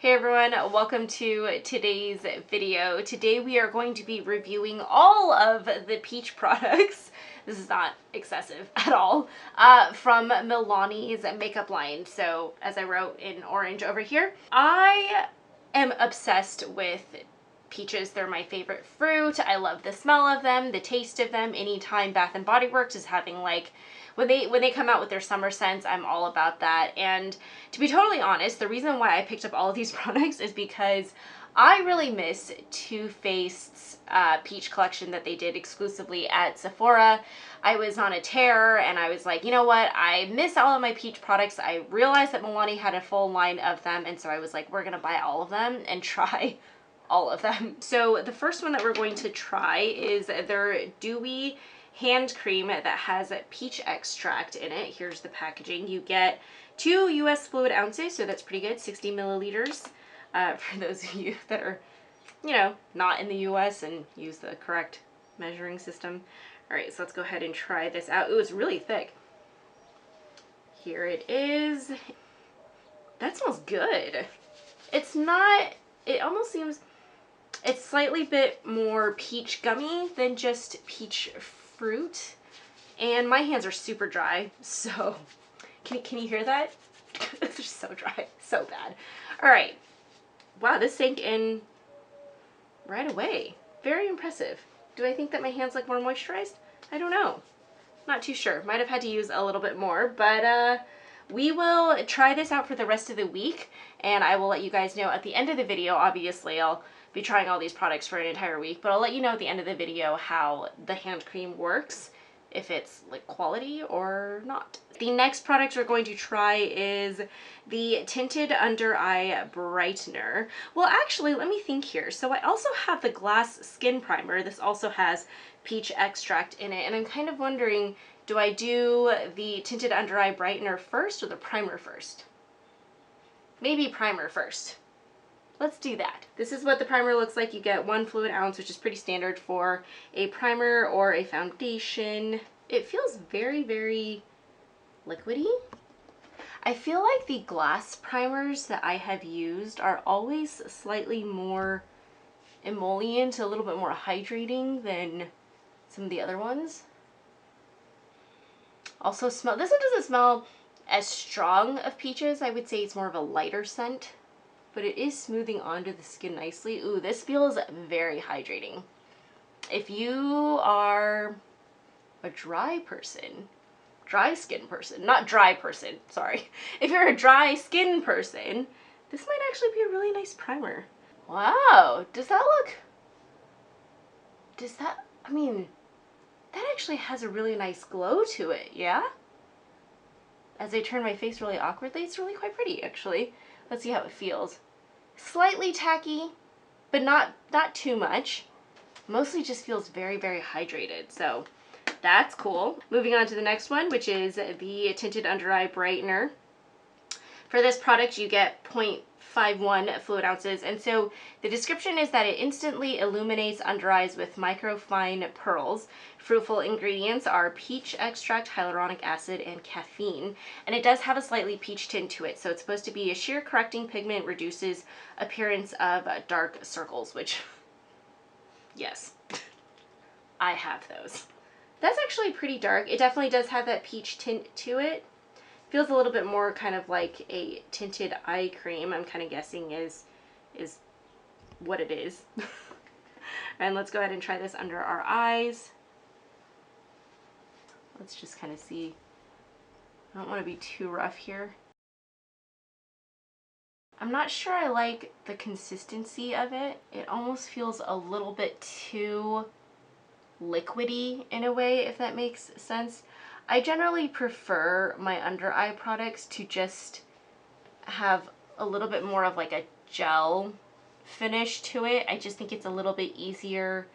Hey everyone, welcome to today's video. Today we are going to be reviewing all of the peach products. This is not excessive at all, from MILANI'S makeup line. So as I wrote in orange over here, I am obsessed with peaches. They're my favorite fruit. I love the smell of them, the taste of them. Anytime Bath and Body Works is having like, when they come out with their summer scents, I'm all about that. And to be totally honest, the reason why I picked up all of these products is because I really miss Too Faced's peach collection that they did exclusively at Sephora. I was on a tear and I was like, you know what? I miss all of my peach products. I realized that Milani had a full line of them, and so I was like, we're gonna buy all of them and try all of them. So the first one that we're going to try is their Dewy hand cream that has peach extract in it. Here's the packaging. You get 2 US fluid ounces, so that's pretty good, 60 milliliters. For those of you that are, you know, not in the US and use the correct measuring system. All right, so let's go ahead and try this out. Ooh, it's really thick. Here it is. That smells good. It's not, it almost seems, it's slightly bit more peach gummy than just peach fruit. And my hands are super dry, so can you hear that? They're so dry, so bad. All right. Wow, this sank in right away. Very impressive. Do I think that my hands look more moisturized? I don't know. Not too sure. Might have had to use a little bit more, but we will try this out for the rest of the week, and I will let you guys know at the end of the video. Obviously, I'll be trying all these products for an entire week, but I'll let you know at the end of the video how the hand cream works, if it's like quality or not. The next product we're going to try is the Tinted Under Eye Brightener. Well, actually, let me think here. So I also have the Glass Skin Primer. This also has peach extract in it, and I'm kind of wondering, do I do the Tinted Under Eye Brightener first or the primer first? Maybe primer first. Let's do that. This is what the primer looks like. You get 1 fluid ounce, which is pretty standard for a primer or a foundation. It feels very, very liquidy. I feel like the glass primers that I have used are always slightly more emollient, a little bit more hydrating than some of the other ones. Also smell, this one doesn't smell as strong of peaches. I would say it's more of a lighter scent, but it is smoothing onto the skin nicely. Ooh, this feels very hydrating. If you are a dry skin person, not dry person, sorry. If you're a dry skin person, this might actually be a really nice primer. Wow, I mean, that actually has a really nice glow to it, yeah? As I turn my face really awkwardly, it's really quite pretty, actually. Let's see how it feels. Slightly tacky, but not too much. Mostly just feels very, very hydrated, so that's cool. Moving on to the next one, which is the Tinted Under Eye Brightener. For this product, you get 0.51 fluid ounces, and so the description is that it instantly illuminates under eyes with microfine pearls. Fruitful ingredients are peach extract, hyaluronic acid, and caffeine, and it does have a slightly peach tint to it, so it's supposed to be a sheer correcting pigment, reduces appearance of dark circles, which, yes, I have those. That's actually pretty dark. It definitely does have that peach tint to it. Feels a little bit more kind of like a tinted eye cream, I'm kind of guessing is what it is. And let's go ahead and try this under our eyes. Let's just kind of see. I don't want to be too rough here. I'm not sure I like the consistency of it. It almost feels a little bit too liquidy in a way, if that makes sense. I generally prefer my under eye products to just have a little bit more of like a gel finish to it. I just think it's a little bit easier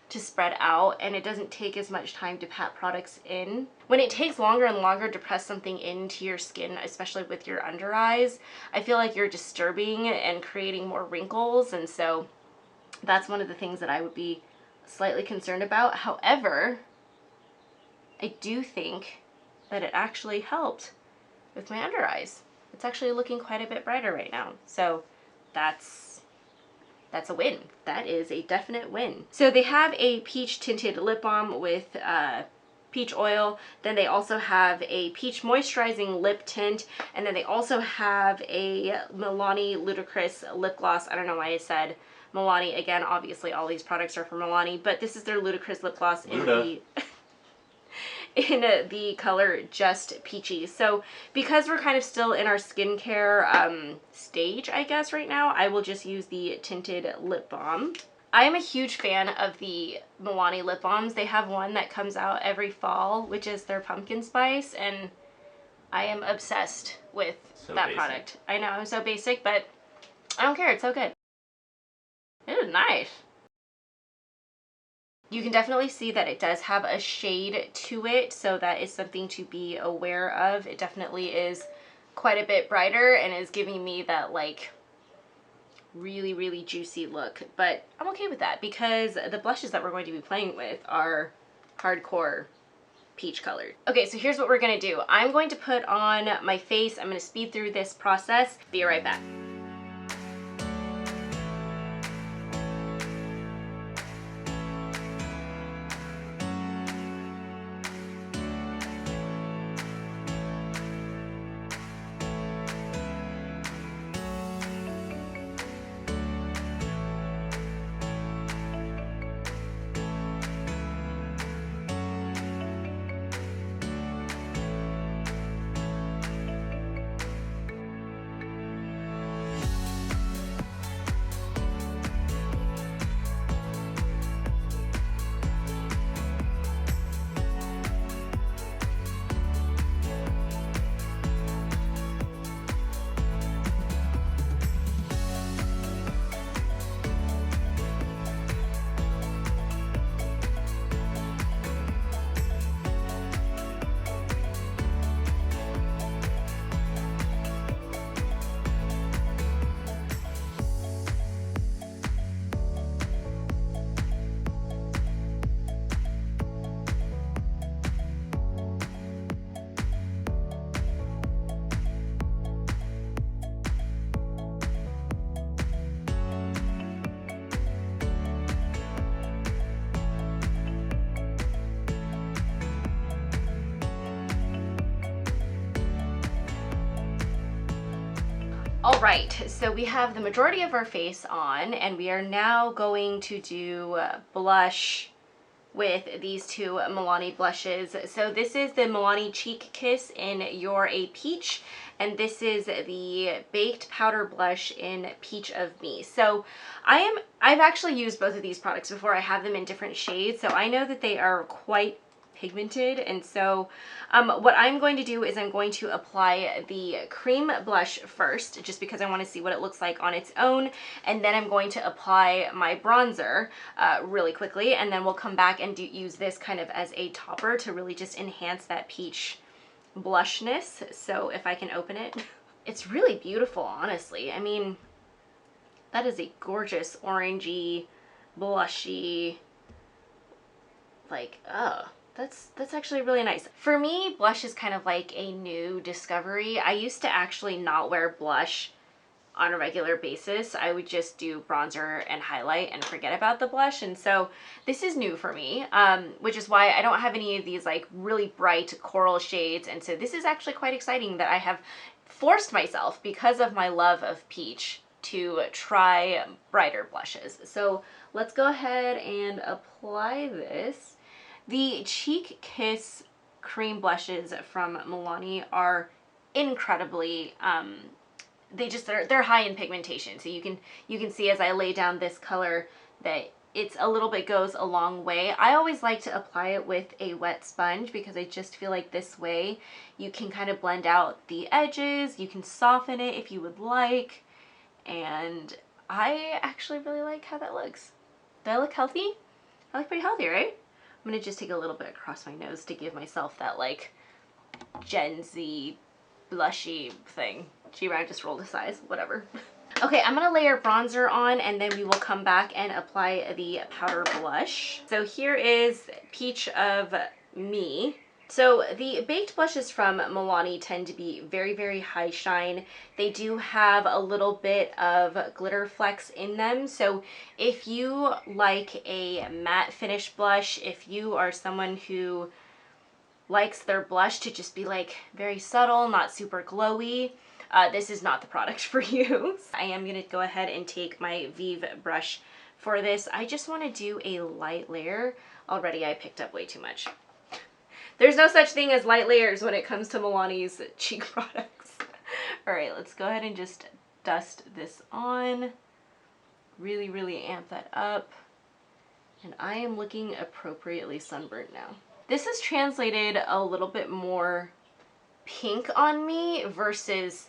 to spread out, and it doesn't take as much time to pat products in. When it takes longer and longer to press something into your skin, especially with your under eyes, I feel like you're disturbing and creating more wrinkles, and so that's one of the things that I would be slightly concerned about. However, I do think that it actually helped with my under eyes. It's actually looking quite a bit brighter right now. So that's a win. That is a definite win. So they have a peach tinted lip balm with peach oil. Then they also have a peach moisturizing lip tint. And then they also have a Milani Ludicrous lip gloss. I don't know why I said Milani. Again, obviously all these products are from Milani, but this is their Ludicrous lip gloss in the in the color Just Peachy. So because we're kind of still in our skincare stage, I guess, right now, I will just use the tinted lip balm. I am a huge fan of the Milani lip balms. They have one that comes out every fall, which is their pumpkin spice, and I am obsessed with that product. I know, I'm so basic, but I don't care. It's so good. It is nice. You can definitely see that it does have a shade to it, so that is something to be aware of. It definitely is quite a bit brighter and is giving me that like really, really juicy look. But I'm okay with that because the blushes that we're going to be playing with are hardcore peach colored. Okay, so here's what we're gonna do. I'm going to put on my face. I'm gonna speed through this process. Be right back. Alright, so we have the majority of our face on, and we are now going to do blush with these two Milani blushes. So this is the Milani Cheek Kiss in You're a Peach, and this is the Baked Powder Blush in Peach of Me. So I've actually used both of these products before. I have them in different shades, so I know that they are quite pigmented, and so what I'm going to do is I'm going to apply the cream blush first, just because I want to see what it looks like on its own, and then I'm going to apply my bronzer really quickly, and then we'll come back and use this kind of as a topper to really just enhance that peach blushness. So if I can open it, it's really beautiful, honestly. I mean, that is a gorgeous orangey, blushy, like, that's actually really nice. For me, blush is kind of like a new discovery. I used to actually not wear blush on a regular basis. I would just do bronzer and highlight and forget about the blush, and so this is new for me, which is why I don't have any of these like really bright coral shades, and so this is actually quite exciting that I have forced myself, because of my love of peach, to try brighter blushes. So let's go ahead and apply this. The Cheek Kiss cream blushes from Milani are incredibly, they're high in pigmentation. So you can see as I lay down this color that it's a little bit goes a long way. I always like to apply it with a wet sponge because I just feel like this way you can kind of blend out the edges, you can soften it if you would like, and I actually really like how that looks. Do I look healthy? I look pretty healthy, right? I'm gonna just take a little bit across my nose to give myself that like Gen Z blushy thing. Gee, I just rolled a size, whatever. Okay, I'm gonna layer bronzer on, and then we will come back and apply the powder blush. So here is Peach of Me. So the baked blushes from Milani tend to be very, very high shine. They do have a little bit of glitter flecks in them. So if you like a matte finish blush, if you are someone who likes their blush to just be like very subtle, not super glowy, this is not the product for you. I am going to go ahead and take my Vive brush for this. I just want to do a light layer. Already I picked up way too much. There's no such thing as light layers when it comes to Milani's cheek products. All right, let's go ahead and just dust this on. Really, really amp that up. And I am looking appropriately sunburnt now. This has translated a little bit more pink on me versus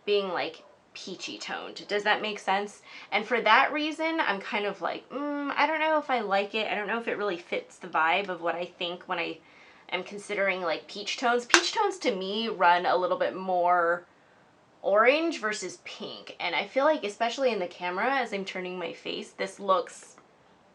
being like peachy toned. Does that make sense? And for that reason, I'm kind of like, I don't know if I like it. I don't know if it really fits the vibe of what I think when I am considering like peach tones. Peach tones to me run a little bit more orange versus pink. And I feel like, especially in the camera, as I'm turning my face, this looks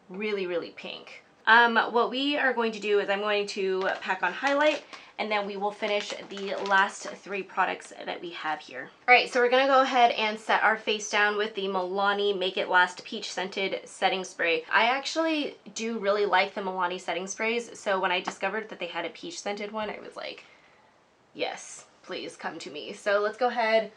really, really pink. What we are going to do is I'm going to pack on highlight, and then we will finish the last 3 products that we have here. All right, so we're gonna go ahead and set our face down with the Milani Make It Last Peach Scented Setting Spray. I actually do really like the Milani setting sprays, so when I discovered that they had a peach scented one, I was like, yes, please come to me. So let's go ahead.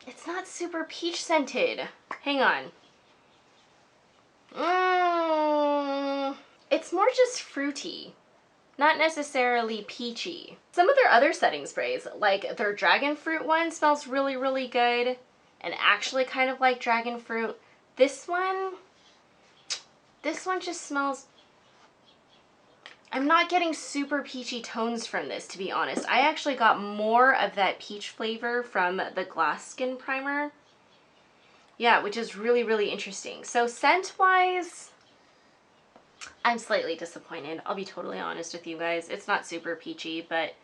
It's not super peach scented. Hang on. It's more just fruity, not necessarily peachy. Some of their other setting sprays, like their dragon fruit one, smells really, really good and actually kind of like dragon fruit. This one just smells... I'm not getting super peachy tones from this, to be honest. I actually got more of that peach flavor from the Glass Skin Primer. Yeah, which is really, really interesting. So scent-wise, I'm slightly disappointed. I'll be totally honest with you guys. It's not super peachy, but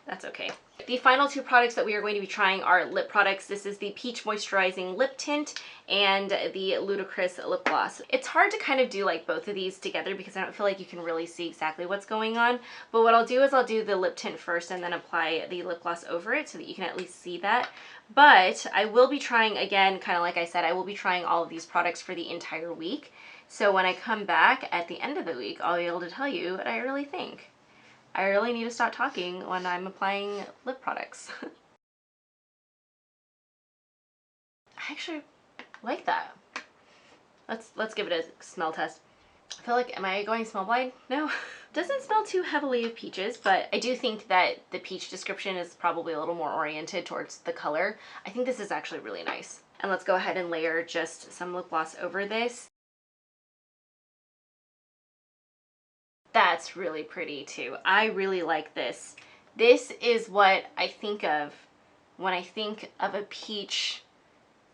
that's okay. The final 2 products that we are going to be trying are lip products. This is the Peach Moisturizing Lip Tint and the Ludicrous Lip Gloss. It's hard to kind of do like both of these together because I don't feel like you can really see exactly what's going on. But what I'll do is I'll do the lip tint first and then apply the lip gloss over it so that you can at least see that. But I will be trying, again, kind of like I said, I will be trying all of these products for the entire week. So when I come back at the end of the week, I'll be able to tell you what I really think. I really need to stop talking when I'm applying lip products. I actually like that. Let's give it a smell test. I feel like, am I going smell blind? No. Doesn't smell too heavily of peaches, but I do think that the peach description is probably a little more oriented towards the color. I think this is actually really nice. And let's go ahead and layer just some lip gloss over this. That's really pretty too. I really like this. This is what I think of when I think of a peach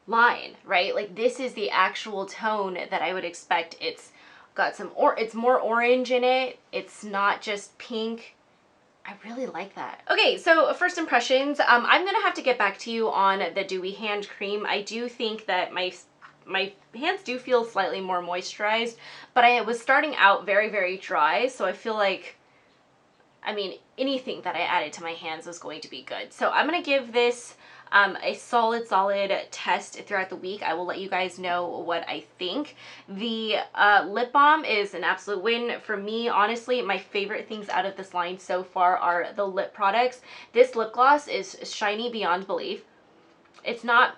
line, right? Like this is the actual tone that I would expect. It's got some, it's more orange in it. It's not just pink. I really like that. Okay, so first impressions. I'm gonna have to get back to you on the Dewy hand cream. I do think that my hands do feel slightly more moisturized, but I was starting out very, very dry, so I feel like, I mean, anything that I added to my hands was going to be good. So I'm going to give this a solid test throughout the week. I will let you guys know what I think. The lip balm is an absolute win for me. Honestly, my favorite things out of this line so far are the lip products. This lip gloss is shiny beyond belief. It's not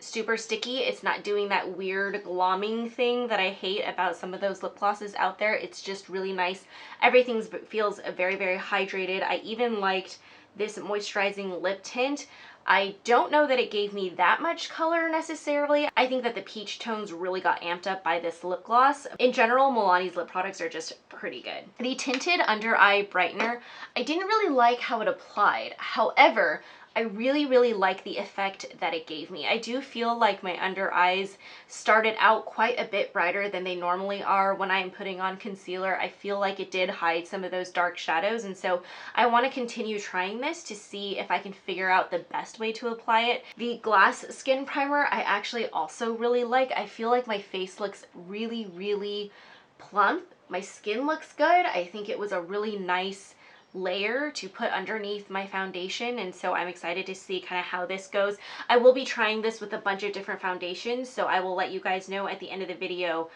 super sticky. It's not doing that weird glomming thing that I hate about some of those lip glosses out there. It's just really nice. Everything feels very, very hydrated. I even liked this moisturizing lip tint. I don't know that it gave me that much color necessarily. I think that the peach tones really got amped up by this lip gloss. In general, Milani's lip products are just pretty good. The Tinted Under Eye Brightener, I didn't really like how it applied. However, I really, really like the effect that it gave me. I do feel like my under eyes started out quite a bit brighter than they normally are when I'm putting on concealer. I feel like it did hide some of those dark shadows, and so I want to continue trying this to see if I can figure out the best way to apply it. The glass skin primer I actually also really like. I feel like my face looks really, really plump. My skin looks good. I think it was a really nice layer to put underneath my foundation, and so I'm excited to see kind of how this goes. I will be trying this with a bunch of different foundations, so I will let you guys know at the end of the video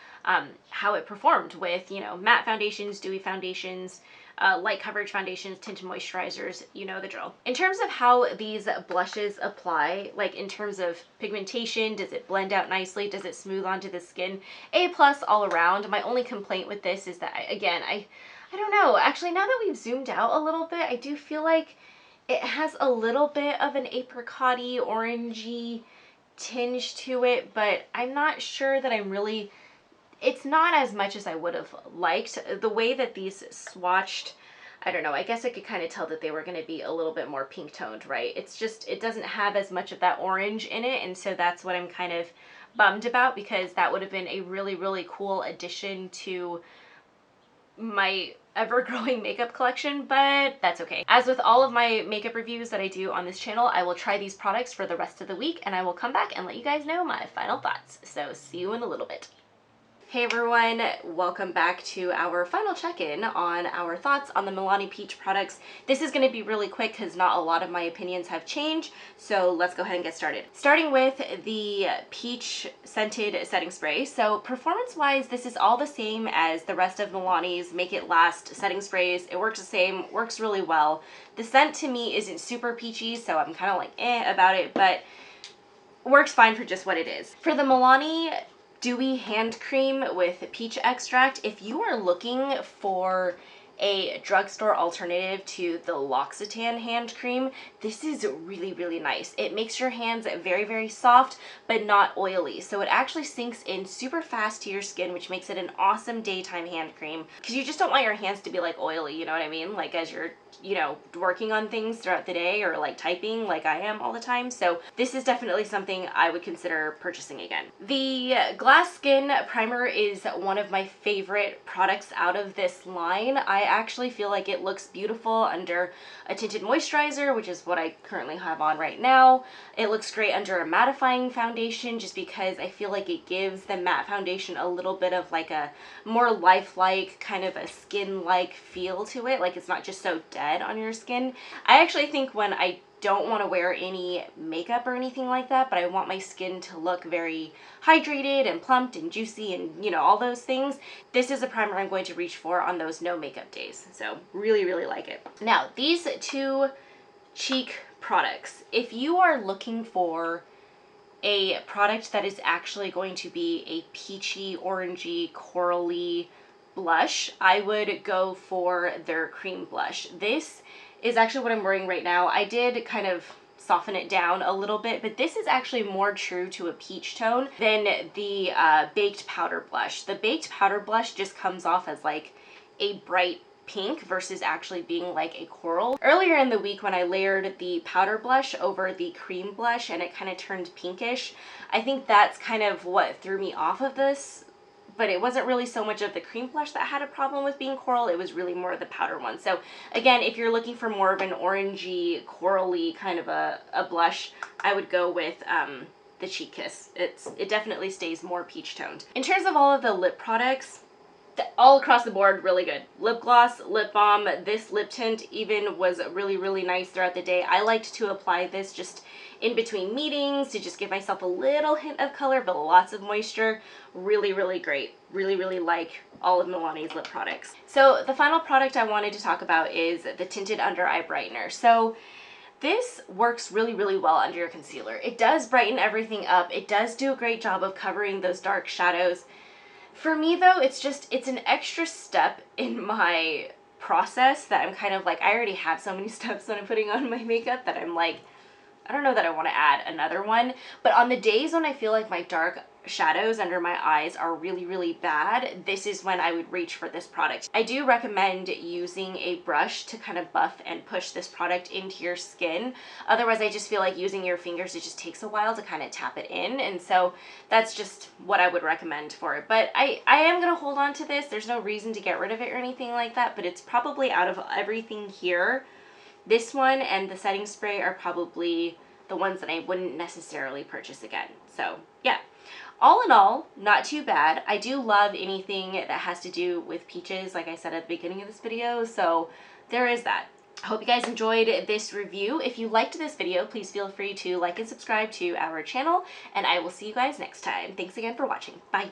how it performed with, you know, matte foundations, dewy foundations, light coverage foundations, tinted moisturizers, you know the drill. In terms of how these blushes apply, like in terms of pigmentation, does it blend out nicely? Does it smooth onto the skin? A+ all around. My only complaint with this is that, again, I don't know. Actually, now that we've zoomed out a little bit, I do feel like it has a little bit of an apricot-y, orangey tinge to it, but I'm not sure that I'm really... It's not as much as I would have liked. The way that these swatched, I don't know, I guess I could kind of tell that they were going to be a little bit more pink toned, right? It's just, it doesn't have as much of that orange in it, and so that's what I'm kind of bummed about, because that would have been a really, really cool addition to my ever-growing makeup collection, but that's okay. As with all of my makeup reviews that I do on this channel, I will try these products for the rest of the week, and I will come back and let you guys know my final thoughts. So see you in a little bit. Hey everyone, welcome back to our final check-in on our thoughts on the Milani Peach products. This is going to be really quick because not a lot of my opinions have changed, so let's go ahead and get started. Starting with the Peach Scented Setting Spray. So performance-wise, this is all the same as the rest of Milani's Make It Last setting sprays. It works the same, works really well. The scent to me isn't super peachy, so I'm kind of like about it, but works fine for just what it is. For the Milani Dewy hand cream with peach extract, if you are looking for a drugstore alternative to the L'Occitane hand cream, this is really, really nice. It makes your hands very, very soft, but not oily. So it actually sinks in super fast to your skin, which makes it an awesome daytime hand cream, because you just don't want your hands to be like oily, you know what I mean? Like as you're, you know, working on things throughout the day, or like typing like I am all the time. So this is definitely something I would consider purchasing again. The Glass Skin Primer is one of my favorite products out of this line. I actually feel like it looks beautiful under a tinted moisturizer, which is what I currently have on right now. It looks great under a mattifying foundation, just because I feel like it gives the matte foundation a little bit of like a more lifelike, kind of a skin-like feel to it. Like it's not just so dead on your skin. I actually think when I don't want to wear any makeup or anything like that, but I want my skin to look very hydrated and plumped and juicy and, you know, all those things, this is a primer I'm going to reach for on those no makeup days. So really, really like it. Now, these two cheek products, if you are looking for a product that is actually going to be a peachy, orangey, corally blush, I would go for their cream blush. This is actually what I'm wearing right now. I did kind of soften it down a little bit, but this is actually more true to a peach tone than the baked powder blush. The baked powder blush just comes off as like a bright pink versus actually being like a coral. Earlier in the week when I layered the powder blush over the cream blush and it kind of turned pinkish, I think that's kind of what threw me off of this. But it wasn't really so much of the cream blush that had a problem with being coral, it was really more of the powder one. So again, if you're looking for more of an orangey, corally kind of a blush, I would go with the Cheek Kiss. It definitely stays more peach toned. In terms of all of the lip products, all across the board, really good. Lip gloss, lip balm, this lip tint even was really, really nice throughout the day. I liked to apply this just in between meetings to just give myself a little hint of color, but lots of moisture. Really, really great. Really, really like all of Milani's lip products. So the final product I wanted to talk about is the Tinted Under Eye Brightener. So this works really, really well under your concealer. It does brighten everything up. It does do a great job of covering those dark shadows. For me though, it's an extra step in my process that I'm kind of like, I already have so many steps when I'm putting on my makeup that I'm like, I don't know that I want to add another one. But on the days when I feel like my dark shadows under my eyes are really, really bad, this is when I would reach for this product. I do recommend using a brush to kind of buff and push this product into your skin. Otherwise, I just feel like using your fingers, it just takes a while to kind of tap it in. And so that's just what I would recommend for it. But I am going to hold on to this. There's no reason to get rid of it or anything like that, but it's probably out of everything here, this one and the setting spray are probably the ones that I wouldn't necessarily purchase again. So yeah, all in all, not too bad. I do love anything that has to do with peaches, like I said at the beginning of this video, so there is that. I hope you guys enjoyed this review. If you liked this video, please feel free to like and subscribe to our channel, and I will see you guys next time. Thanks again for watching. Bye.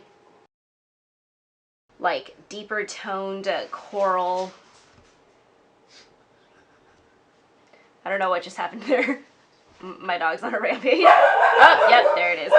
Like deeper toned coral. I don't know what just happened there. My dog's on a rampage. Oh, yep, there it is.